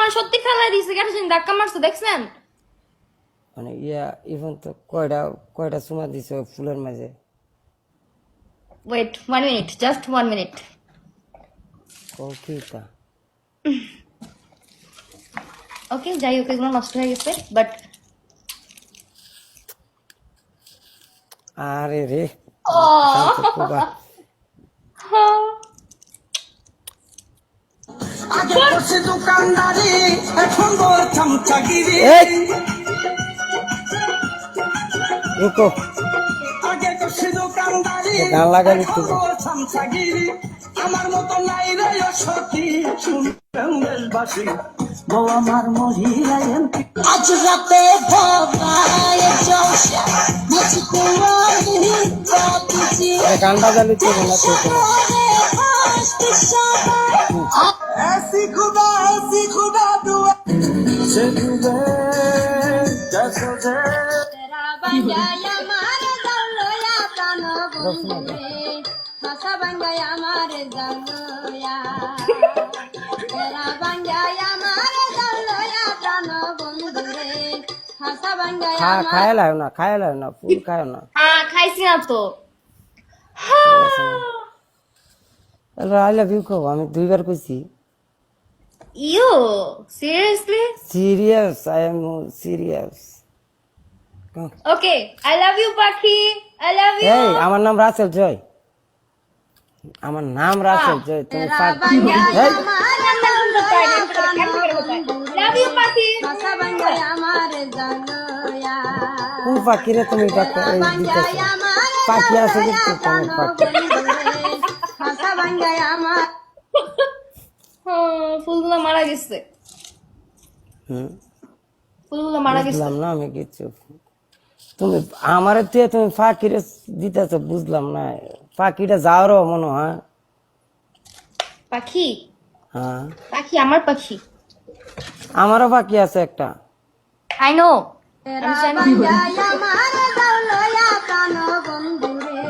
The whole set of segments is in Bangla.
আমার সত্যি ফেলাই দিছে, কেন জানি ধাক্কা মারছে, দেখছেন? মানে ইয়া ইভেন তো কয়টা কয়টা চুমা দিছ ফুলের মাঝে? Wait 1 minute, just 1 minute. কও কি তা? ওকে, যাই হোক, এগুলো নষ্ট হয়ে গেছে, বাট আরে রে ও শান্ত কুবা। আগে করছে দোকানদারি, এখন বড় চামচাগিরি। এই রুকো, আগে করছে দোকানদারি, গান লাগালি এখন তো। বড় চামচাগিরি। আমার মতো নাই রে সতী, শুনবেন দেশবাসী, বউ আমার মহিলা এমপি। আজ রাতে ভবায় জলসা, নাচি কুমারী বাপুজি। গান বাজালি তো না তো ऐसी खुदा दुआ से डूबे जैसे दे। तेरा बन गया मारे दलोया प्राण बंधुरे, भाषा बन गया मारे दलोया। तेरा बन गया मारे दलोया प्राण बंधुरे, भाषा बन गया খায় না ফুল খায় না। হ্যাঁ, খাইছি না তো। আই লাভ ইউ কও, আমি 2বার কইছি। You seriously? Serious, I am serious. Okay, I love you পাখি, আই লাভ ইউ। এই আমার নাম রাসেল জয়, আমার নাম রাসেল জয়। তুমি तेरा পাখি। बन गया এই, मारे दलोया प्राण লাভ ইউ পাখি। भाषा बन गया मारे दलोया। কোন পাখি রে তুমি ডাক্তার এই बन দিতেছ? गया मारे পাখি আছে কিন্তু प्राण কোন পাখি? बंधुरे, भाषा बन गया मारे। ফুলগুলো মারা গেছে, হুম, ফুলগুলো মারা গেছে। বুঝলাম না আমি কিছু। তুমি আমার তুই তুমি পাখিরে দিতেছ, বুঝলাম না। পাখিটা যাওয়ারও মনে হয়। পাখি? হ্যাঁ, পাখি আমার পাখি। আমারও পাখি আছে একটা। I know. तेरा बन गया मारे दलोया प्राण बंधुरे,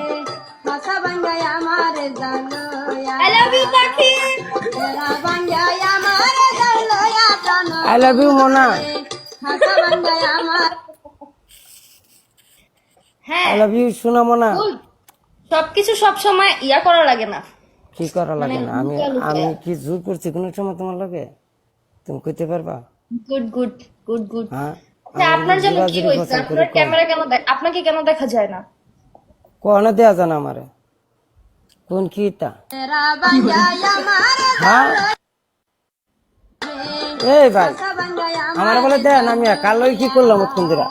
भाषा बन गया मारे दलोया। আই লাভ ইউ পাখি। तेरा बन गया मारे दलोया प्राण আই লাভ ইউ মোনা, भाषा बन गया मारे। হ্যাঁ, আই লাভ ইউ সোনা মোনা। ফুল সবকিছু সব সময় ইয়া করা লাগে না। কি করা লাগে না? আমি লুকিয়ে লুকিয়ে। আমি কি জোর করছি কোনো সময় তোমার লগে? তুমি কইতে পারবা? Good good good good. হ্যাঁ, আপনার জন্য কি হয়েছে? আপনার ক্যামেরা কেন আপনাকে কেন দেখা যায় না? কোনে দেয়া জানা আমারে? কোন কিটা? तेरा बन गया मारे হ্যাঁ, এই ভাই भाषा बन गया আমার বলে দেন, আমি কাল কি করলাম কোন দিরা?